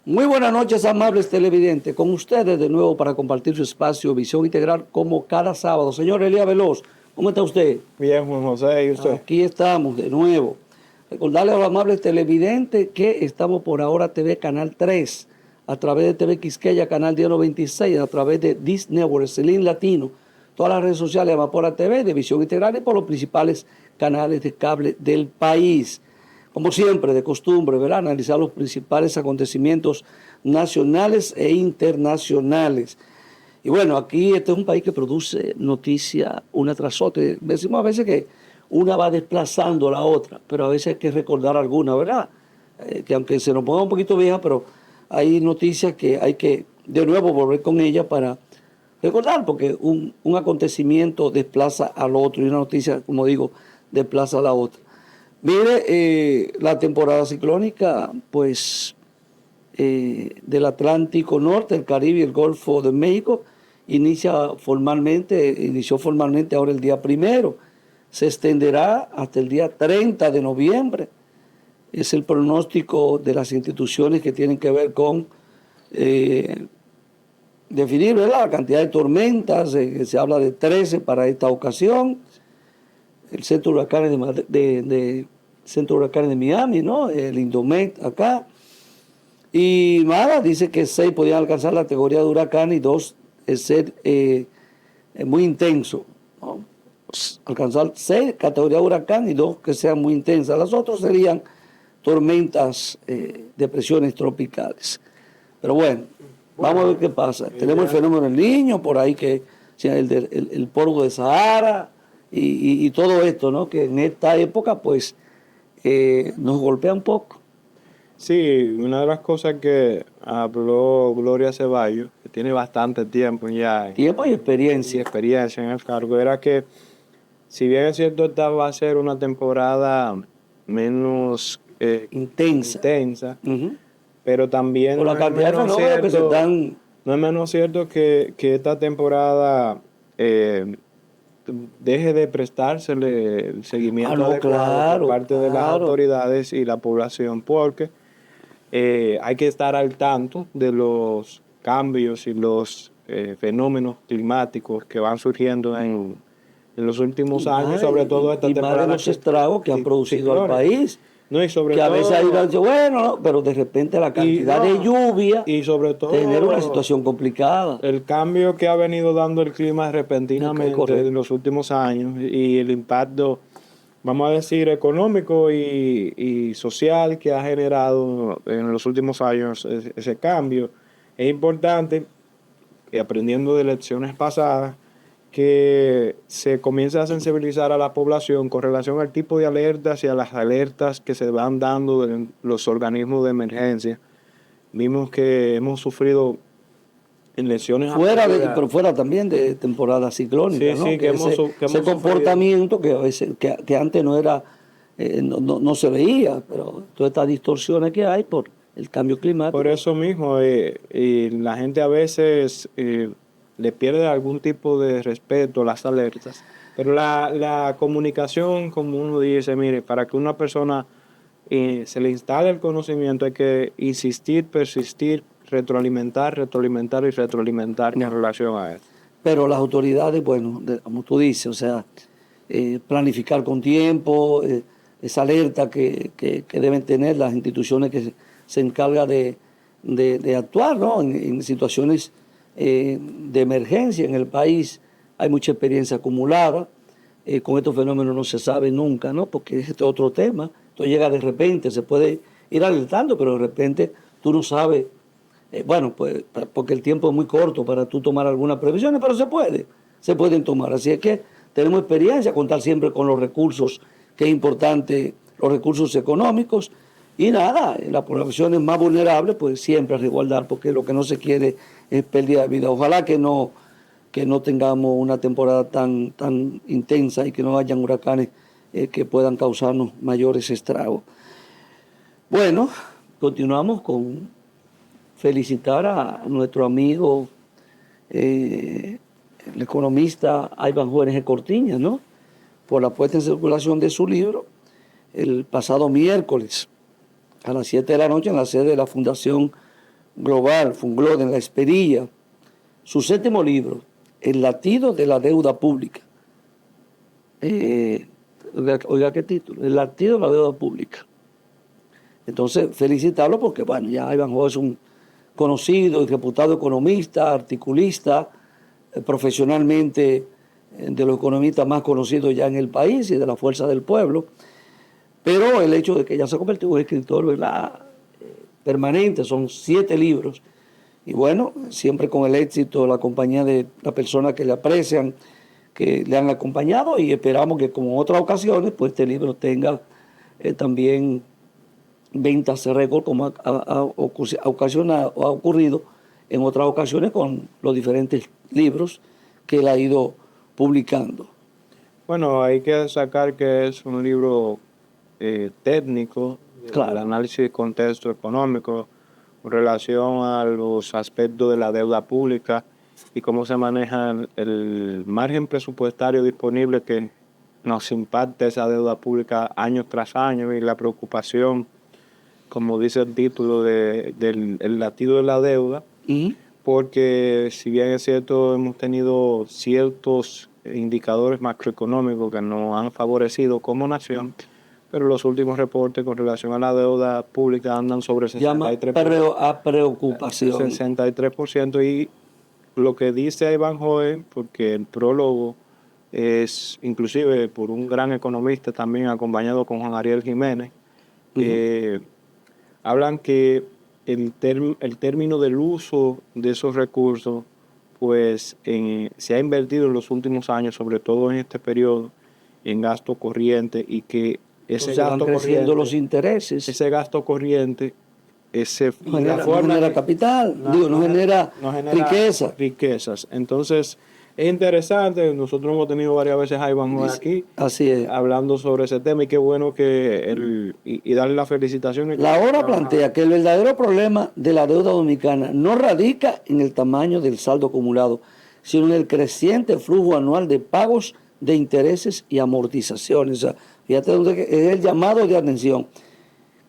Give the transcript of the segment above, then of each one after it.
Muy buenas noches, amables televidentes. Con ustedes de nuevo para compartir su espacio Visión Integral como cada sábado. Señor Elías Veloz, ¿cómo está usted? Bien, Juan José, ¿y usted? Aquí estamos de nuevo. Recordarle a los amables televidentes que estamos por Ahora TV Canal 3, a través de TV Quisqueya, Canal 1096, a través de Disney Network, Celín Latino, todas las redes sociales de Amapora TV, de Visión Integral y por los principales canales de cable del país. Como siempre, de costumbre, ¿verdad? Analizar los principales acontecimientos nacionales e internacionales. Y bueno, aquí este es un país que produce noticias una tras otra. Decimos a veces que una va desplazando a la otra, pero a veces hay que recordar alguna, ¿verdad? Que aunque se nos ponga un poquito vieja, pero hay noticias que hay que de nuevo volver con ellas para recordar, porque un acontecimiento desplaza al otro y una noticia, como digo, desplaza a la otra. Mire, la temporada ciclónica, pues, del Atlántico Norte, el Caribe y el Golfo de México, inició formalmente ahora el día 1. Se extenderá hasta el día 30 de noviembre. Es el pronóstico de las instituciones que tienen que ver con definir, ¿verdad?, la cantidad de tormentas. Se habla de 13 para esta ocasión. El Centro de Huracanes Centro de Huracanes de Miami, ¿no? El Indomet acá. Y nada, dice que 6 podían alcanzar la categoría de huracán y 2 ser muy intenso, ¿no? Alcanzar 6 categoría de huracán y 2 que sean muy intensas. Las otras serían tormentas, depresiones tropicales. Pero bueno, vamos a ver qué pasa. Tenemos el fenómeno del Niño por ahí, que el polvo de Sahara y todo esto, ¿no? Que en esta época pues nos golpea un poco. Sí, una de las cosas que habló Gloria Ceballos, que tiene bastante tiempo ya. Tiempo y experiencia. En el cargo, era que, si bien es cierto, esta va a ser una temporada menos intensa, pero también por la cantidad de fenómenos que se están. No es menos cierto que esta temporada deje de prestársele el seguimiento adecuado por parte de las autoridades y la población, porque hay que estar al tanto de los cambios y los fenómenos climáticos que van surgiendo en los últimos años, sobre todo esta temporada. Y más de los estragos que han producido al país. No, y sobre que todo, a veces hay una, bueno, no, pero de repente la cantidad de lluvia y sobre todo genera una situación complicada. El cambio que ha venido dando el clima repentinamente en los últimos años y el impacto, vamos a decir, económico y social que ha generado en los últimos años ese cambio. Es importante, aprendiendo de lecciones pasadas, que se comience a sensibilizar a la población con relación al tipo de alertas y a las alertas que se van dando en los organismos de emergencia. Vimos que hemos sufrido en lesiones pero fuera también de temporada ciclónica, ¿no? Sí, que ese comportamiento que a veces que antes no era no se veía, pero todas estas distorsiones que hay por el cambio climático. Por eso mismo, y la gente a veces le pierde algún tipo de respeto a las alertas, pero la comunicación, como uno dice, mire, para que una persona se le instale el conocimiento hay que insistir, persistir, retroalimentar en relación a eso. Pero las autoridades, bueno, como tú dices, o sea, planificar con tiempo, esa alerta que deben tener las instituciones que se encargan de actuar, ¿no? En situaciones de emergencia en el país. Hay mucha experiencia acumulada. Con estos fenómenos no se sabe nunca, ¿no? Porque este es otro tema. Esto llega de repente, se puede ir alertando, pero de repente tú no sabes. Bueno, pues porque el tiempo es muy corto para tú tomar algunas previsiones, pero se pueden tomar. Así es que tenemos experiencia, contar siempre con los recursos, que es importante, los recursos económicos. Y nada, las poblaciones más vulnerables, pues siempre a resguardar, porque lo que no se quiere es pérdida de vida. Ojalá que no tengamos una temporada tan intensa y que no hayan huracanes que puedan causarnos mayores estragos. Bueno, continuamos con felicitar a nuestro amigo, el economista Iván Juárez Cortiñas, ¿no?, por la puesta en circulación de su libro el pasado miércoles a las 7 de la noche en la sede de la Fundación global, Fungloden, La Esperilla. Su 7º libro, El latido de la deuda pública. Oiga qué título, El latido de la deuda pública. Entonces, felicitarlo porque, bueno, ya Ivanhoe es un conocido y reputado economista, articulista, profesionalmente de los economistas más conocidos ya en el país y de la fuerza del pueblo. Pero el hecho de que ya se ha convertido en un escritor, ¿verdad?, permanente, son 7 libros. Y bueno, siempre con el éxito, la compañía de las personas que le aprecian, que le han acompañado, y esperamos que como en otras ocasiones, pues este libro tenga también ventas de récord, como ha ocurrido en otras ocasiones con los diferentes libros que él ha ido publicando. Bueno, hay que destacar que es un libro técnico, claro, el análisis de contexto económico en relación a los aspectos de la deuda pública y cómo se maneja el margen presupuestario disponible que nos impacta esa deuda pública año tras año, y la preocupación, como dice el título, del latido de la deuda, porque si bien es cierto, hemos tenido ciertos indicadores macroeconómicos que nos han favorecido como nación, pero los últimos reportes con relación a la deuda pública andan sobre 63%. Llama a preocupación. 63%, y lo que dice Ivanhoe, porque el prólogo es inclusive por un gran economista también acompañado con Juan Ariel Jiménez, hablan que el término del uso de esos recursos pues se ha invertido en los últimos años, sobre todo en este periodo, en gasto corriente, y que ese gasto corriente, los intereses. Ese gasto corriente no genera capital, no genera riquezas. Entonces, es interesante. Nosotros hemos tenido varias veces a Ivanhoe aquí, así es, hablando sobre ese tema, y qué bueno que y darle la felicitación. La obra plantea que el verdadero problema de la deuda dominicana no radica en el tamaño del saldo acumulado, sino en el creciente flujo anual de pagos de intereses y amortizaciones. O sea, fíjate dónde es el llamado de atención,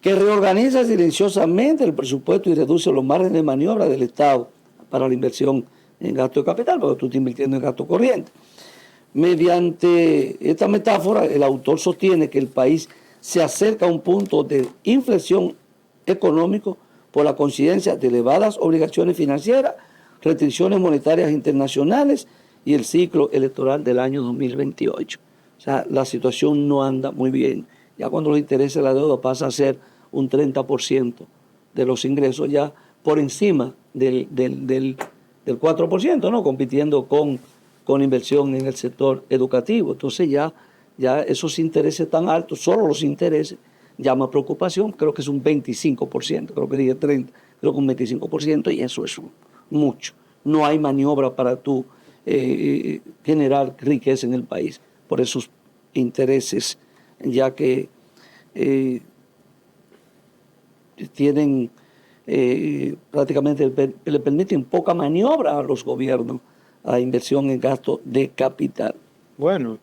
que reorganiza silenciosamente el presupuesto y reduce los márgenes de maniobra del Estado para la inversión en gasto de capital, porque tú estás invirtiendo en gasto corriente. Mediante esta metáfora, el autor sostiene que el país se acerca a un punto de inflexión económico por la coincidencia de elevadas obligaciones financieras, restricciones monetarias internacionales y el ciclo electoral del año 2028. O sea, la situación no anda muy bien. Ya cuando los intereses de la deuda pasa a ser un 30% de los ingresos, ya por encima del 4%, ¿no?, compitiendo con inversión en el sector educativo. Entonces ya esos intereses tan altos, solo los intereses, llama preocupación. Creo que es un 25%, creo que dije 30%, creo que un 25%, y eso es mucho. No hay maniobra para tú generar riqueza en el país por esos intereses, ya que tienen prácticamente le permiten poca maniobra a los gobiernos a inversión en gasto de capital. Bueno,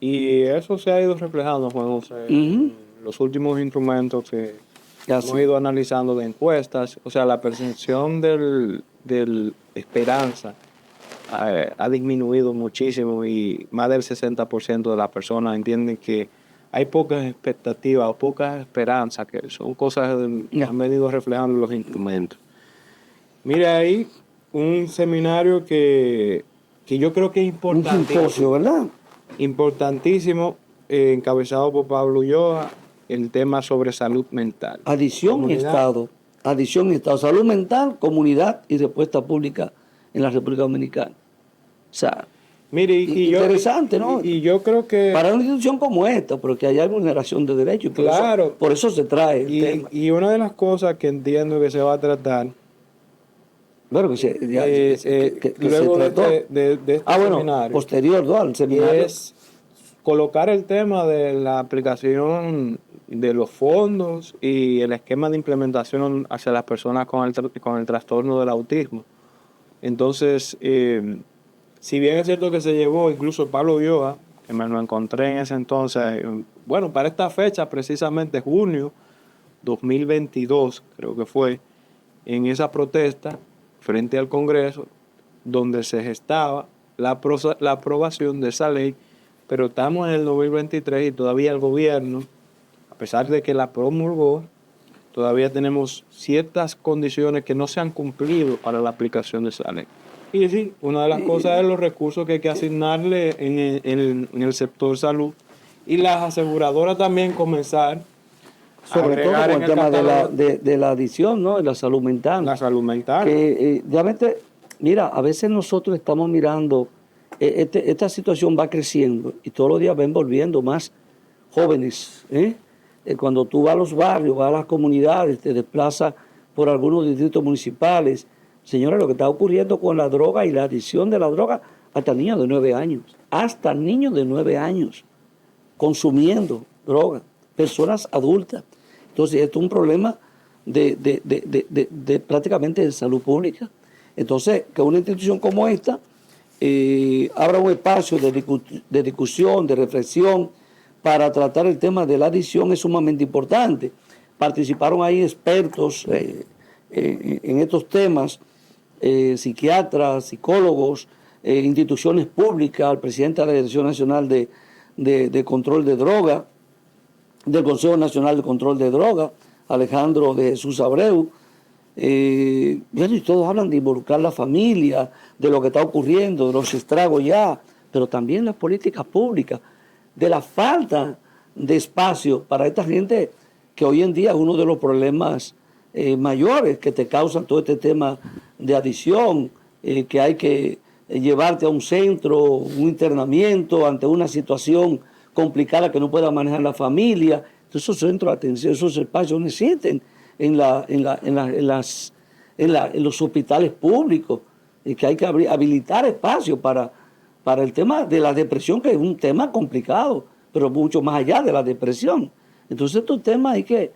y eso se ha ido reflejando, Juan José, en los últimos instrumentos que hemos ido analizando de encuestas. O sea, la percepción del esperanza ha disminuido muchísimo, y más del 60% de las personas entienden que hay pocas expectativas o pocas esperanzas, que son cosas que han venido reflejando los instrumentos. Mira ahí un seminario que yo creo que es importantísimo. Un simposio, ¿verdad? Importantísimo, encabezado por Pablo Ulloa, el tema sobre salud mental. Adicción y Estado, salud mental, comunidad y respuesta pública en la República Dominicana. O sea, mire, interesante, ¿no? Y yo creo que para una institución como esta, porque allá hay vulneración de derechos, claro, por eso se trae el tema. Y una de las cosas que entiendo que se va a tratar, bueno, que luego se trató de este seminario, posterior, ¿no?, al seminario, es colocar el tema de la aplicación de los fondos y el esquema de implementación hacia las personas con el trastorno del autismo. Entonces, si bien es cierto que se llevó incluso Pablo Ulloa, que me lo encontré en ese entonces, bueno, para esta fecha, precisamente junio 2022, creo que fue, en esa protesta frente al Congreso, donde se gestaba la aprobación de esa ley, pero estamos en el 2023 y todavía el gobierno, a pesar de que la promulgó, todavía tenemos ciertas condiciones que no se han cumplido para la aplicación de esa ley. Y sí, una de las cosas es los recursos que hay que asignarle en el sector salud, y las aseguradoras también comenzar sobre todo con el tema de la adicción, ¿no? De la salud mental. La salud mental. Que realmente, mira, a veces nosotros estamos mirando, esta situación va creciendo y todos los días ven volviendo más jóvenes. Cuando tú vas a los barrios, vas a las comunidades, te desplazas por algunos distritos municipales. Señores, lo que está ocurriendo con la droga y la adicción de la droga, hasta niños de 9 años, hasta niños de 9 años consumiendo droga, personas adultas. Entonces, esto es un problema de prácticamente de salud pública. Entonces, que una institución como esta abra un espacio de discusión, de reflexión, para tratar el tema de la adicción es sumamente importante. Participaron ahí expertos en estos temas, psiquiatras, psicólogos, instituciones públicas, el presidente de la Dirección Nacional de Control de Droga, del Consejo Nacional de Control de Droga, Alejandro de Jesús Abreu. Y todos hablan de involucrar la familia, de lo que está ocurriendo, de los estragos ya, pero también las políticas públicas, de la falta de espacio para esta gente que hoy en día es uno de los problemas mayores que te causan todo este tema de adicción, que hay que llevarte a un centro, un internamiento ante una situación complicada que no pueda manejar la familia. Entonces, esos centros de atención, esos espacios no existen en los hospitales públicos, y que hay que habilitar espacios para el tema de la depresión, que es un tema complicado, pero mucho más allá de la depresión. Entonces, estos temas hay que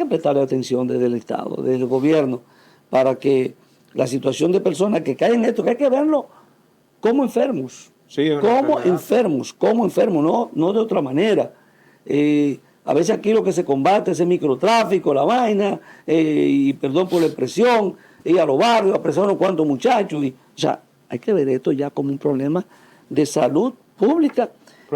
prestarle atención desde el Estado, desde el gobierno, para que la situación de personas que caen en esto, que hay que verlo como enfermos, sí, como enfermos, no de otra manera. A veces aquí lo que se combate es el microtráfico, la vaina, y perdón por la expresión, ir a los barrios, apresar unos cuantos muchachos. O sea, hay que ver esto ya como un problema de salud pública,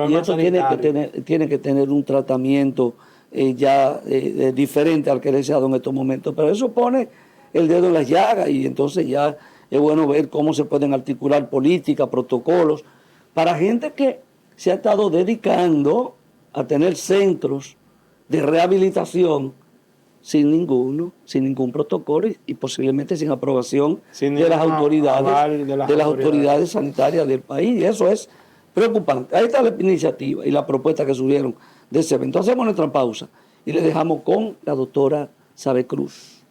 y esto tiene que tener un tratamiento diferente al que le se ha dado en estos momentos. Pero eso pone el dedo en las llagas, y entonces ya es bueno ver cómo se pueden articular políticas, protocolos, para gente que se ha estado dedicando a tener centros de rehabilitación sin ningún protocolo, y posiblemente sin aprobación de las autoridades sanitarias del país. Y eso es preocupante. Ahí está la iniciativa y la propuesta que surgieron de ese evento. Hacemos nuestra pausa y le dejamos con la doctora Sabe Cruz.